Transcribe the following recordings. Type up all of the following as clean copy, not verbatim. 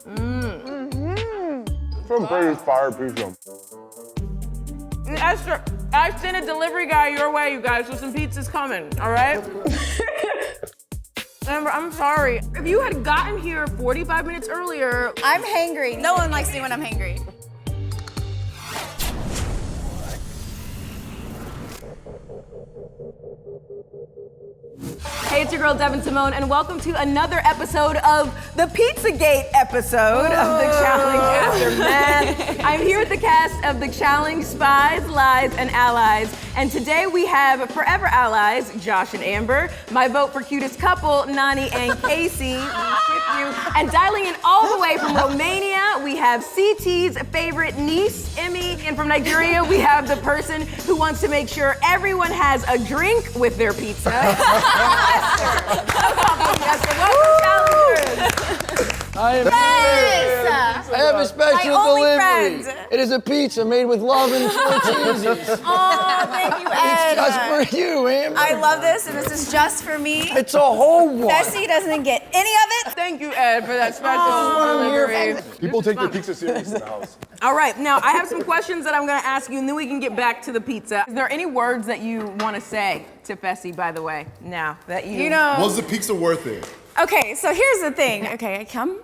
Some pretty fire pizza. Esther, I sent a delivery guy your way, you guys, so some pizza's coming, all right? Amber, I'm sorry. If you had gotten here 45 minutes earlier... I'm hangry. No one likes me when I'm hangry. Hey, it's your girl Devyn Simone, and welcome to another episode of the Pizzagate episode of the Challenge Aftermath. I'm here with the cast of the Challenge Spies, Lies, and Allies, and today we have forever allies, Josh and Amber, my vote for cutest couple, Nany and Casey, and dialing in all the way from Romania, we have CT's favorite niece, Emmy, and from Nigeria, we have the person who wants to make sure everyone has a drink with their pizza. I have a special delivery. It is a pizza made with love and 4 cheeses. Oh, thank you, Ed. It's just for you, Amber. I love this, and this is just for me. It's a whole one. Fessy doesn't get any of it. Thank you, Ed, for that special delivery. People take their pizza serious in the house. All right, now I have some questions that I'm gonna ask you, and then we can get back to the pizza. Is there any words that you want to say to Fessy, by the way, now that you know? Was the pizza worth it? Okay, so here's the thing. Okay, I come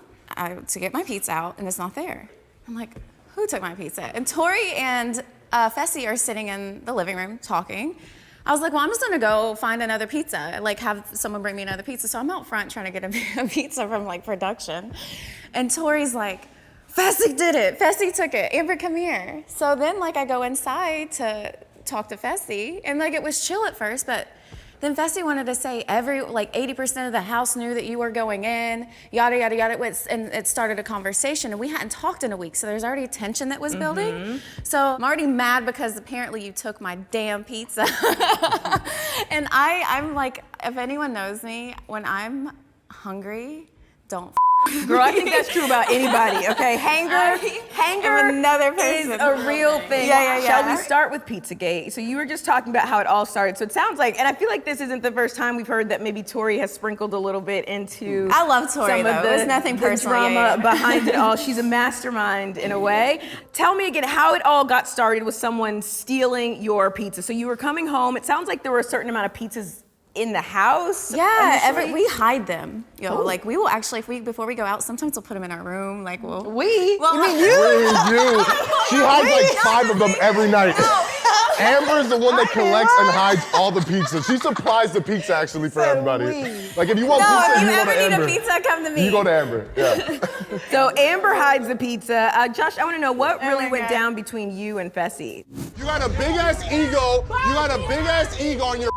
to get my pizza out, and it's not there. I'm like, who took my pizza? And Tori and Fessy are sitting in the living room talking. I was like, well, I'm just gonna go find another pizza, like have someone bring me another pizza. So I'm out front trying to get a pizza from like production. And Tori's like, Fessy did it, Fessy took it, Amber, come here. So then like I go inside to talk to Fessy, and like it was chill at first, but then Fessy wanted to say 80% of the house knew that you were going in, yada, yada, yada, and it started a conversation, and we hadn't talked in a week, so there's already tension that was building. So I'm already mad because apparently you took my damn pizza. And I'm like, if anyone knows me, when I'm hungry, don't Girl, I think that's true about anybody, okay? Hanger another person. is a real thing. Yeah. Shall we start with Pizzagate? So you were just talking about how it all started. So it sounds like, and I feel like this isn't the first time we've heard that maybe Tori has sprinkled a little bit into I love Tori, some though. of the, It was nothing the personal. drama behind it all. She's a mastermind in a way. Tell me again how it all got started with someone stealing your pizza. So you were coming home. It sounds like there were a certain amount of pizzas in the house. Yeah, we hide them. Like we will actually, before we go out, sometimes we'll put them in our room. Like Well, You. She hides like 5 of them every night. Amber's the one that collects and hides all the pizza. She supplies the pizza actually for everybody. Like if you want pizza, if you you go ever to need Amber. a pizza, come to me. You go to Amber. Yeah. So Amber hides the pizza. Josh, I want to know what really went down between you and Fessy. You got a big ass ego. You got a big ass ego on your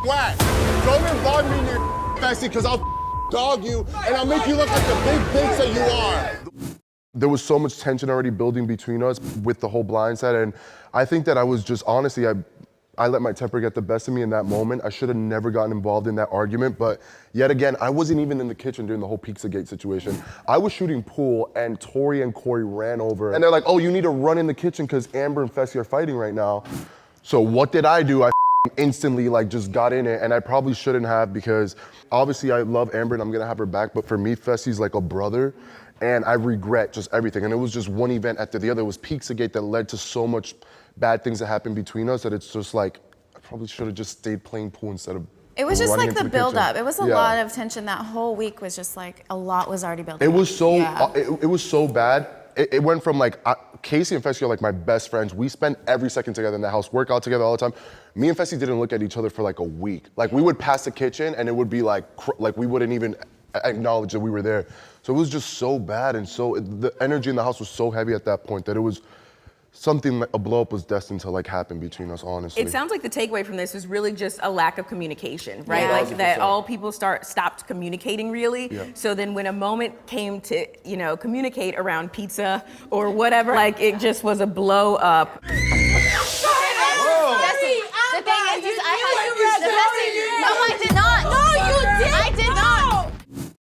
whack. Don't involve me in your Fessy, because I'll dog you and I'll make you look like the big pizza you are. There was so much tension already building between us with the whole Blindside, and I think that I was just, honestly, I let my temper get the best of me in that moment. I should have never gotten involved in that argument, but yet again, I wasn't even in the kitchen during the whole Pizzagate situation. I was shooting pool, and Tori and Corey ran over, and they're like, oh, you need to run in the kitchen because Amber and Fessy are fighting right now. So what did I do? I instantly just got in it, and I probably shouldn't have, because obviously I love Amber and I'm gonna have her back, but for me, Fessy's like a brother, and I regret just everything. And it was just one event after the other. It was Pizzagate that led to so much bad things that happened between us that it's just like, I probably should have just stayed playing pool instead of It was just running like the into build kitchen. up. It was a lot of tension. That whole week was just like a lot was already building It up. was so, Yeah. it was so bad. It went from Casey and Fessy are like my best friends. We spent every second together in the house, work out together all the time. Me and Fessy didn't look at each other for like a week. Like we would pass the kitchen and it would be like we wouldn't even acknowledge that we were there. So it was just so bad, and the energy in the house was so heavy at that point that it was something like a blow up was destined to happen between us, honestly. It sounds like the takeaway from this is really just a lack of communication, right? Yeah. Like that all people stopped communicating really. Yeah. So then when a moment came to, communicate around pizza or whatever, it just was a blow up.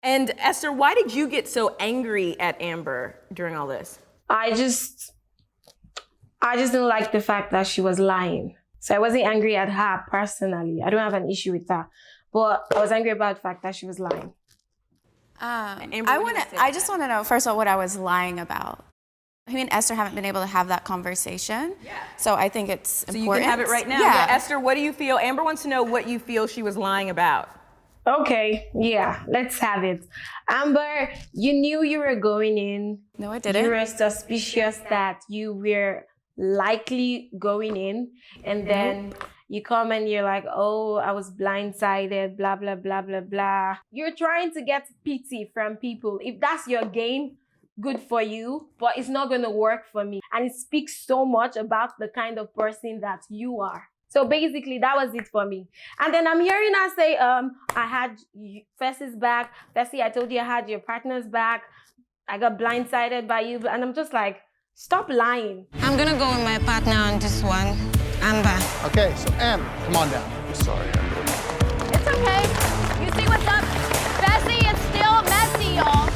And Esther, why did you get so angry at Amber during all this? I just didn't like the fact that she was lying. So I wasn't angry at her personally. I don't have an issue with that. But I was angry about the fact that she was lying. Amber, what do you say to I just want to know, first of all, what I was lying about. Me and Esther haven't been able to have that conversation. Yeah. So I think it's important. So you can have it right now. Yeah. Esther, what do you feel? Amber wants to know what you feel she was lying about. Okay, yeah, let's have it. Amber, you knew you were going in. No, I didn't. You were suspicious that you were likely going in, and then you come and you're like, oh, I was blindsided, blah, blah, blah, blah, blah. You're trying to get pity from people. If that's your game, good for you, but it's not going to work for me. And it speaks so much about the kind of person that you are. So basically, that was it for me. And then I'm hearing her say, I had Fessy's back. Fessy, I told you I had your partner's back. I got blindsided by you. And I'm just like, stop lying. I'm gonna go with my partner on this one, Amber. Okay, so Amber, come on down. I'm sorry, Amber. It's okay. You see what's up? Fessy, it's still messy, y'all.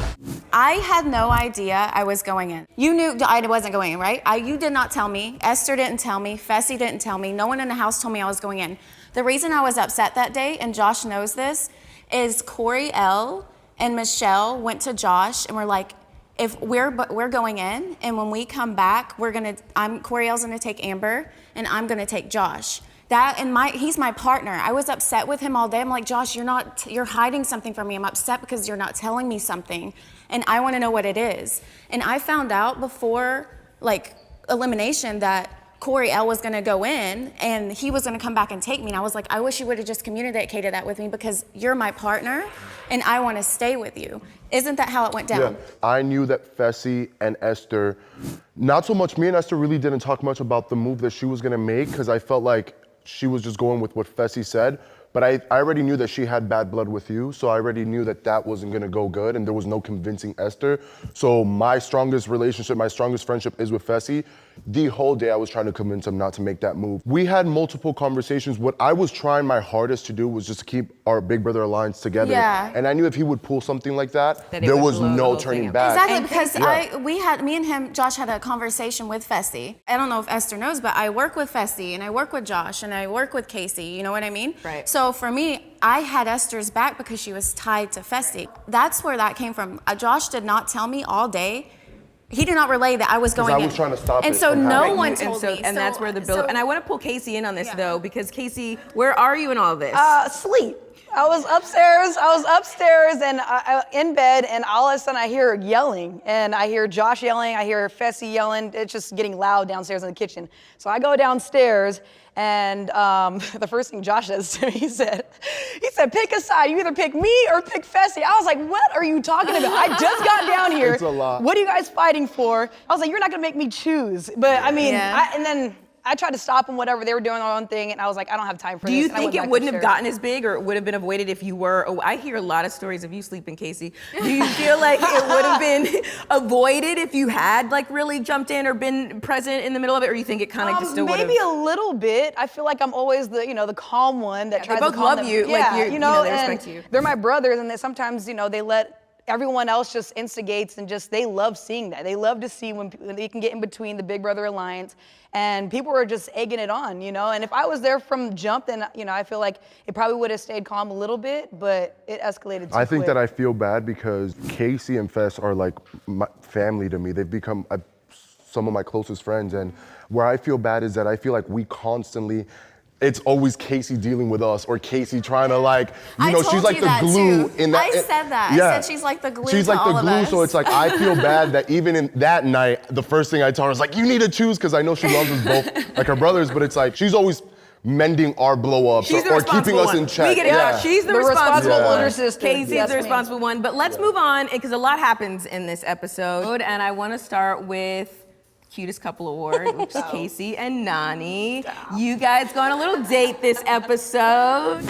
I had no idea I was going in. You knew I wasn't going in, right? You did not tell me. Esther didn't tell me. Fessy didn't tell me. No one in the house told me I was going in. The reason I was upset that day, and Josh knows this, is Corey L. and Michelle went to Josh and were like, if we're going in, and when we come back, Corey L's gonna take Amber, and I'm gonna take Josh. He's my partner. I was upset with him all day. I'm like, Josh, you're hiding something from me. I'm upset because you're not telling me something, and I want to know what it is. And I found out before, elimination that Corey L was going to go in, and he was going to come back and take me. And I was like, I wish you would have just communicated that with me because you're my partner, and I want to stay with you. Isn't that how it went down? Yeah, I knew that Fessy and Esther, not so much, me and Esther really didn't talk much about the move that she was going to make because I felt like she was just going with what Fessy said, but I already knew that she had bad blood with you, so I already knew that that wasn't gonna go good, and there was no convincing Esther. So my strongest relationship, my strongest friendship is with Fessy. The whole day I was trying to convince him not to make that move. We had multiple conversations. What I was trying my hardest to do was just to keep our Big Brother Alliance together. Yeah. And I knew if he would pull something like that there was no turning back. Exactly, because me and him, Josh had a conversation with Fessy. I don't know if Esther knows, but I work with Fessy, and I work with Josh, and I work with Casey, you know what I mean? Right. So for me, I had Esther's back because she was tied to Fessy. That's where that came from. Josh did not tell me all day. He did not relay that I was going in. I was trying to stop and it so from no happening. one told me. And that's where the build. And I want to pull Casey in on this though, because Casey, where are you in all this? Sleep. I was upstairs and in bed, and all of a sudden I hear yelling, and I hear Josh yelling, I hear Fessy yelling. It's just getting loud downstairs in the kitchen. So I go downstairs, and the first thing Josh says to me, he said, pick a side. You either pick me or pick Fessy. I was like, what are you talking about? I just got down here. It's a lot. What are you guys fighting for? I was like, you're not gonna make me choose. But I mean, and then I tried to stop them, whatever. They were doing their own thing, and I was like, I don't have time for this. Do you and I think went it back wouldn't have upstairs. gotten as big, or it would have been avoided if you were? Oh, I hear a lot of stories of you sleeping, Casey. Do you feel like it would have been avoided if you had really jumped in or been present in the middle of it, or you think it kind of just still would have? Maybe a little bit. I feel like I'm always the calm one that tries they to both calm love them. you. Yeah, They respect you. They're my brothers, and they sometimes they let everyone else just instigates, and just they love seeing that. They love to see when they can get in between the Big Brother Alliance, and people were just egging it on, And if I was there from jump, then I feel like it probably would have stayed calm a little bit, but it escalated too I think quick. that I feel bad because Casey and Fess are like my family to me. They've become some of my closest friends, and where I feel bad is that I feel like we constantly, it's always Casey dealing with us, or Casey trying to she's like the glue in that. I said that. Yeah. I said she's like the glue She's to like all the of glue, us. so it's like I feel bad that even in that night, the first thing I tell her is like, you need to choose, because I know she loves us both like her brothers, but it's like she's always mending our blow-ups or keeping us in check. We get it. Yeah. She's the responsible one. older sister. Casey's Yes, the ma'am. responsible one. But let's move on, because a lot happens in this episode, and I want to start with Cutest Couple Award, which is Casey and Nany. You guys go on a little date this episode.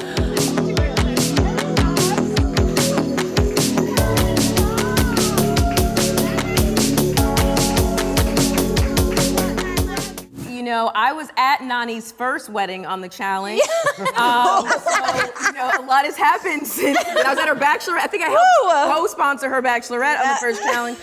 I was at Nany's first wedding on the challenge. So, a lot has happened since I was at her bachelorette. I think I helped co-sponsor her bachelorette on the first challenge.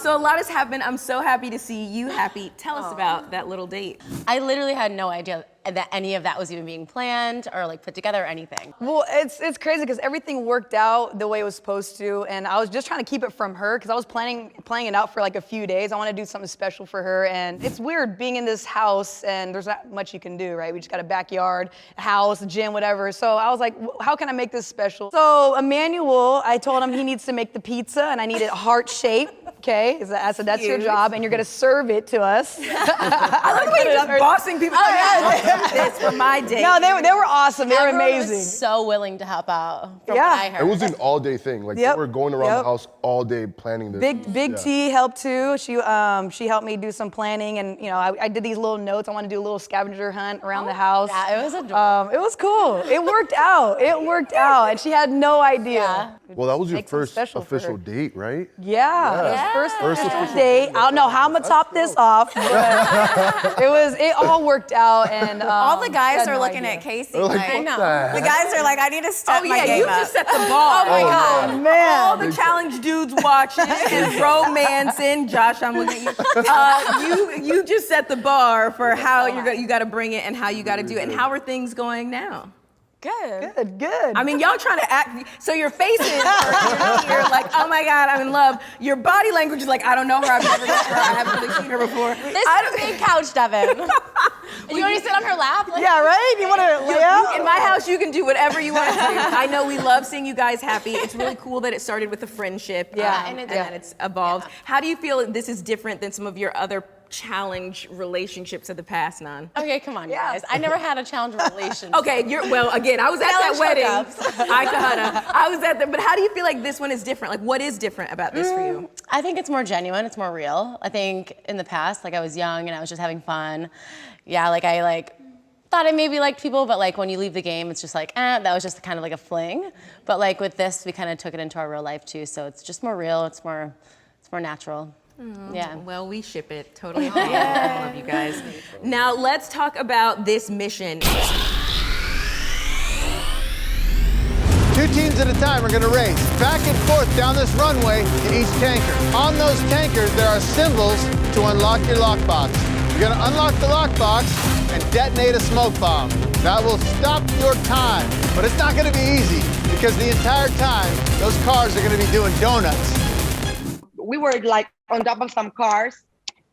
So a lot has happened. I'm so happy to see you happy. Tell us about that little date. I literally had no idea that any of that was even being planned or like put together or anything? Well, it's crazy because everything worked out the way it was supposed to, and I was just trying to keep it from her because I was playing it out for like a few days. I want to do something special for her, and it's weird being in this house and there's not much you can do, right? We just got a backyard, a house, a gym, whatever. So I was like, how can I make this special? So Emmanuel, I told him he needs to make the pizza, and I need it heart shape. Okay, I said that's your job, and you're gonna serve it to us. I like the way you're just bossing people. Oh, yeah, this for my day. No, they were awesome. They were amazing. Was so willing to help out. From Yeah. what I heard. It was an all-day thing. Like, they were going around the house all day planning this. Big T helped too. She helped me do some planning, and I did these little notes. I want to do a little scavenger hunt around the house. Yeah, it was adorable. It was cool. It worked out. And she had no idea. Yeah. Well, that was your Make something first special for official her. date, right? Yeah. First official Date. I don't know how I'm gonna top this off, but it all worked out, and All the guys had are no looking idea. at Casey. They're like, like, what the the guys are like, I need to step my yeah, game you up. just set the bar. Oh my God. Oh man. All the challenge dudes watching and romancing. Josh, I'm looking at you. You just set the bar for how you got to bring it and how you got to do it. And how are things going now? Good. Good. I mean, y'all trying to act. So your faces you're like, oh my God, I'm in love. Your body language is like, I don't know her. I've never met her. I haven't really seen her before. This is a big couch, Devyn. You want to sit on her lap? Like, Yeah, right? You want to lay out? In my house, you can do whatever you want to do. I know we love seeing you guys happy. It's really cool that it started with a friendship. Yeah. And then it's evolved. How do you feel this is different than some of your other challenge relationships of the past, Nan? Okay, come on, you guys. I never had a challenge relationship. Okay, again, I was at that wedding. Challenge I was at that, but how do you feel like this one is different? Like, what is different about this for you? I think it's more genuine, it's more real. I think in the past, like I was young and I was just having fun. Yeah, like I thought I maybe liked people, but like when you leave the game, it's just like, that was just kind of like a fling. But like with this, we kind of took it into our real life too, so it's just more real, it's more natural. Yeah. Well, we ship it totally. I love you guys. Now let's talk about this mission. 2 teams at a time are going to race back and forth down this runway to each tanker. On those tankers, there are symbols to unlock your lockbox. You're going to unlock the lockbox and detonate a smoke bomb. That will stop your time, but it's not going to be easy because the entire time, those cars are going to be doing donuts. We were like on top of some cars,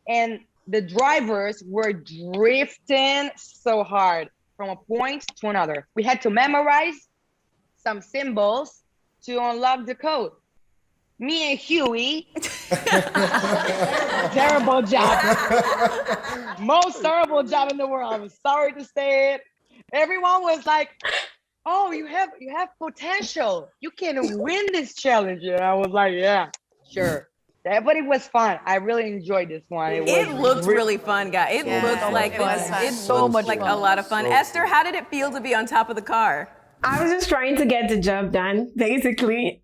and the drivers were drifting so hard from a point to another. We had to memorize some symbols to unlock the code. Me and Huey, terrible job. Most terrible job in the world. I'm sorry to say it. Everyone was like, oh, you have potential. You can win this challenge. And I was like, yeah, sure. But it was fun. I really enjoyed this one. It looks really fun, guys. It looks like a lot of fun. Esther, how did it feel to be on top of the car? I was just trying to get the job done, basically.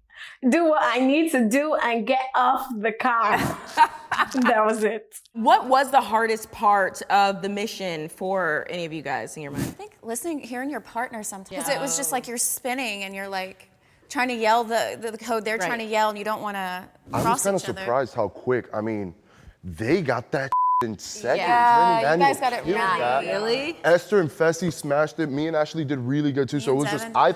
Do what I need to do and get off the car. That was it. What was the hardest part of the mission for any of you guys in your mind? I think hearing your partner sometimes. Because it was just like you're spinning and you're like trying to yell the code. They're trying to yell and you don't want to cross I was kind of each other. surprised how quick. I mean, they got that in seconds. Yeah, you guys got it really. Esther and Fessy smashed it. Me and Ashley did really good too. So it was just, I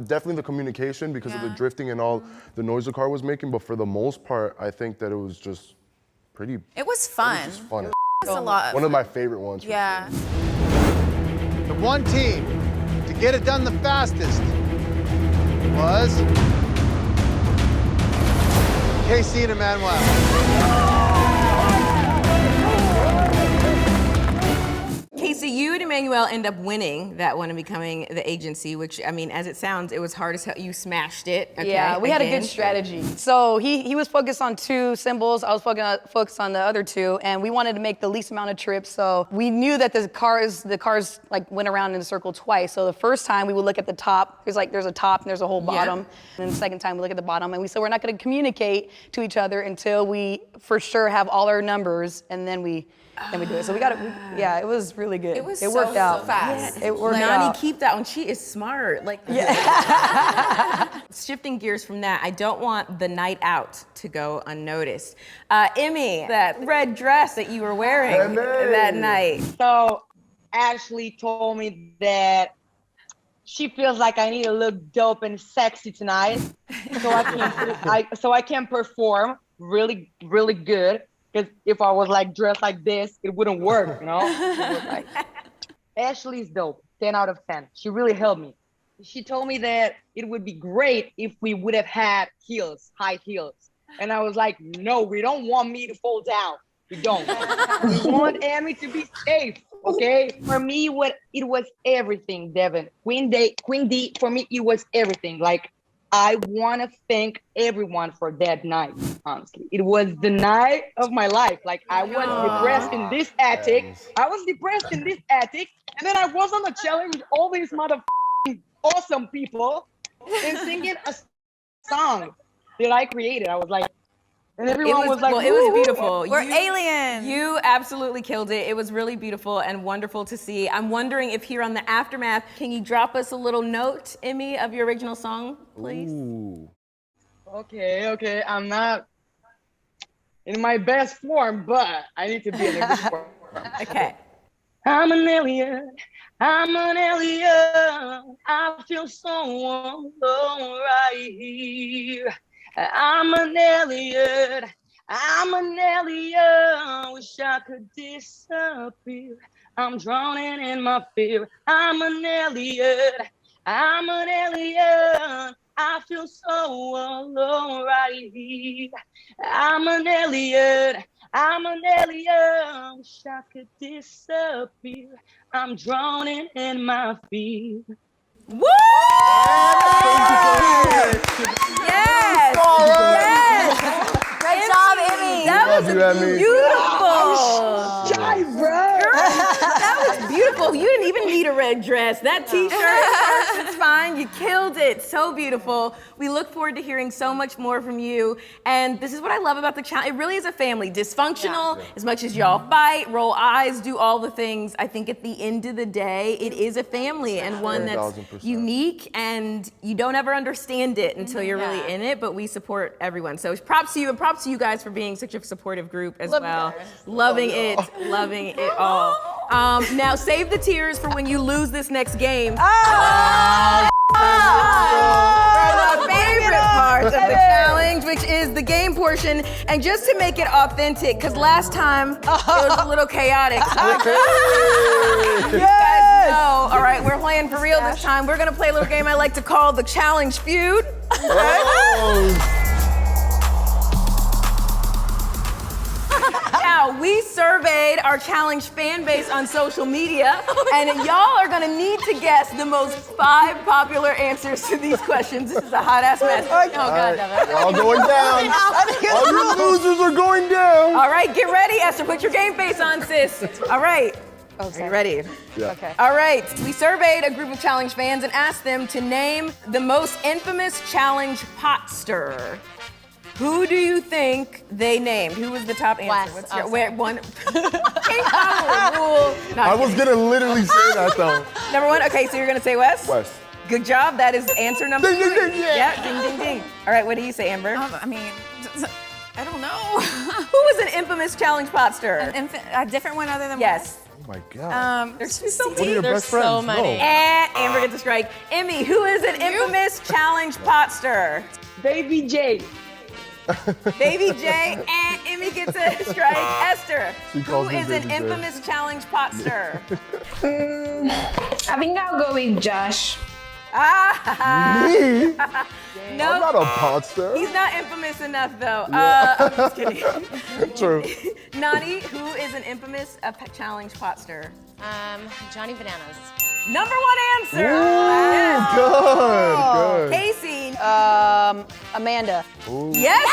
definitely the communication because of the drifting and all the noise the car was making. But for the most part, I think that it was just pretty. It was fun. It was just fun. It was a lot. One of my favorite ones. Yeah. The one team to get it done the fastest was Casey and Emmanuel. Casey, you and Emmanuel end up winning that one and becoming the agency, which, I mean, as it sounds, it was hard as hell. You smashed it. Okay, yeah, we had a good strategy. So he was focused on 2 symbols. I was focused on the other 2, and we wanted to make the least amount of trips. So we knew that the cars like went around in a circle twice. So the first time we would look at the top. There's a top and there's a whole bottom. And then the second time we look at the bottom, and we said we're not going to communicate to each other until we for sure have all our numbers, and then we do it. So it was really good. It worked out. So fast. It worked Nany, out. keep that one. She is smart. Shifting gears from that, I don't want the night out to go unnoticed. Emmy, that red dress that you were wearing that night. So Ashley told me that she feels like I need to look dope and sexy tonight, so I can perform really, really good. Because if I was like dressed like this, it wouldn't work, you know? It was like, Ashley's dope, 10 out of 10. She really helped me. She told me that it would be great if we would have had heels, high heels. And I was like, no, we don't want me to fall down. We don't. We want Emmy to be safe, okay? For me, it was everything, Devyn. Queen D, for me, it was everything. Like, I want to thank everyone for that night, honestly. It was the night of my life. Like, I was depressed in this attic. And then I was on the challenge with all these motherfucking awesome people and singing a song that I created. I was like, and everyone was like, well, it was beautiful. We're aliens. You absolutely killed it. It was really beautiful and wonderful to see. I'm wondering if here on the Aftermath, can you drop us a little note, Emmy, of your original song, please? Ooh. Okay. I'm not in my best form, but I need to be in a good form. Okay. I'm an alien. I feel so alone right here. I'm an alien. Wish I could disappear. I'm drowning in my fear. I'm an alien. I feel so alone right here. I'm an alien. Wish I could disappear. I'm drowning in my fear. Woo! Yes! Great job, Emmy. That was beautiful. Shy, bro. That was beautiful. You didn't even need a red dress. That t-shirt is fine. You killed it. So beautiful. We look forward to hearing so much more from you. And this is what I love about the challenge. It really is a family. Dysfunctional, as much as y'all fight, roll eyes, do all the things. I think at the end of the day, it is a family and one that's unique, and you don't ever understand it until you're really in it, but we support everyone. So props to you, and props to you guys for being such a supportive group as well. Loving it all. Now save the tears for when you lose this next game. For the favorite part of the challenge, which is the game portion. And just to make it authentic, because last time it was a little chaotic. You guys know, all right, we're playing for real this time. We're gonna play a little game I like to call the challenge feud. Now, we surveyed our challenge fan base on social media, and y'all are gonna need to guess the most 5 popular answers to these questions. This is a hot ass mess. Oh God, Devyn. All going down. All you losers are going down. All right, get ready, Esther. Put your game face on, sis. All right. Okay. Are you ready? Yeah. Okay. All right. We surveyed a group of challenge fans and asked them to name the most infamous challenge pot stirrer. Who do you think they named? Who was the top answer? What's your one? I was gonna literally say that though. Number 1. Okay, so you're gonna say Wes? Wes. Good job. That is answer number 3. Ding, ding, ding, yeah, ding, ding, ding. All right, what do you say, Amber? I mean, I don't know. Who was an infamous challenge pot stirrer? A different one other than Yes. Oh my God. There's so One of your best friends. so many. No. And Amber gets a strike. Emmy, who is an infamous challenge pot stirrer? Baby J. Baby J, and Emmy gets a strike. Esther, She who calls me is an Baby J. infamous challenge pot stirrer? I think I'll go with Josh. Me? No, I'm not a pot stirrer. he's not infamous enough though. I'm just kidding. True. Nany, who is an infamous challenge pot stirrer? Johnny Bananas. Number 1 answer. Ooh, good. Casey. Amanda. Ooh. Yes.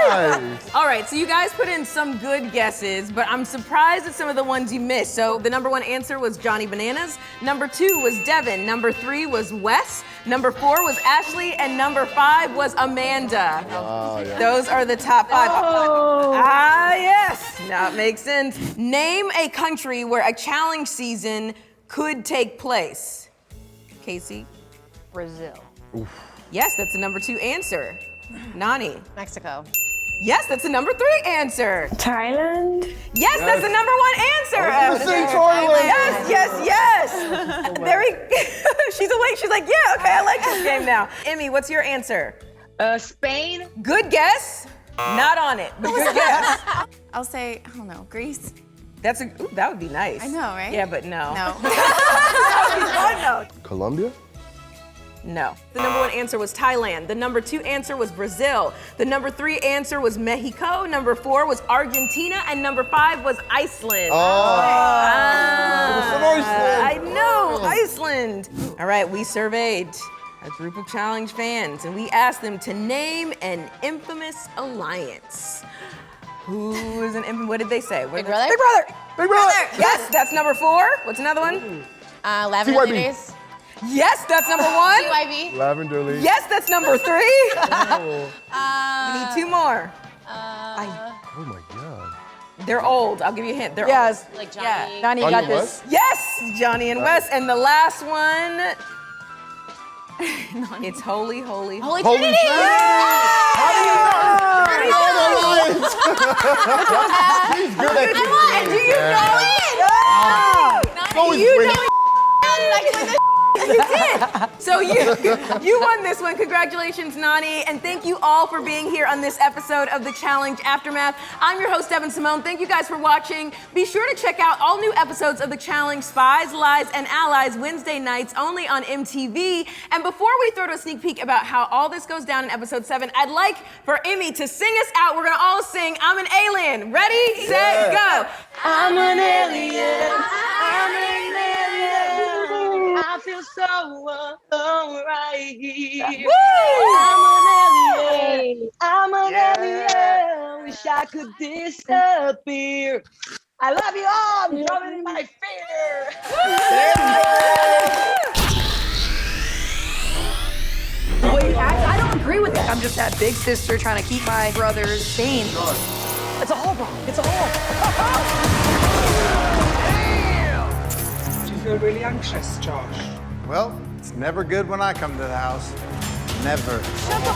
Nice. All right, so you guys put in some good guesses, but I'm surprised at some of the ones you missed. So the number 1 answer was Johnny Bananas. Number 2 was Devyn. Number 3 was Wes. Number 4 was Ashley, and number 5 was Amanda. Oh, yeah. Those are the top 5. Oh. Yes. Now it makes sense. Name a country where a challenge season could take place. Casey? Brazil. Yes, that's the number 2 answer. Nany? Mexico. Yes, that's the number 3 answer. Thailand. Yes, that's the number 1 answer. I was gonna say Thailand. Yes. Very. She's awake. She's like, yeah, okay, I like this game now. Emmy, what's your answer? Spain. Good guess. Not on it, but good guess. I'll say, I don't know, Greece. That would be nice. I know, right? Yeah, but no. No. No. Colombia? No. The number 1 answer was Thailand. The number 2 answer was Brazil. The number 3 answer was Mexico. Number 4 was Argentina. And number 5 was Iceland. I know, Iceland. All right, we surveyed a group of challenge fans and we asked them to name an infamous alliance. Who is an infamous, what did they say? Big Brother? Big Brother. Big Brother. Yes, that's number 4. What's another one? Lavender TYB. Ladies. Yes, that's number 1. TYB. Lavender League. Yes, that's number 3. We need 2 more. Oh my God. They're old. I'll give you a hint. They're Yes. old. Like Johnny. Nany, you got this. Yes, Johnny and Wes. And the last one. It's Holy. Holy Holy Trinity. How do you know? He's good at Come on, do you know it? So is You Winnie. know You did. So you won this one. Congratulations, Nany. And thank you all for being here on this episode of The Challenge Aftermath. I'm your host, Devyn Simone. Thank you guys for watching. Be sure to check out all new episodes of The Challenge Spies, Lies, and Allies Wednesday nights only on MTV. And before we throw to a sneak peek about how all this goes down in episode 7, I'd like for Emmy to sing us out. We're going to all sing I'm an Alien. Ready, set, go. I'm an alien. I'm an alien. I feel so alone right here. Woo! I'm an alien. Wish I could disappear. I love you all. I'm drowning in my fear. Wait, I don't agree with that. I'm just that big sister trying to keep my brother's sane. It's a hole, bro. It's a hole. Do you feel really anxious, Josh? Well, it's never good when I come to the house. Never. Shut the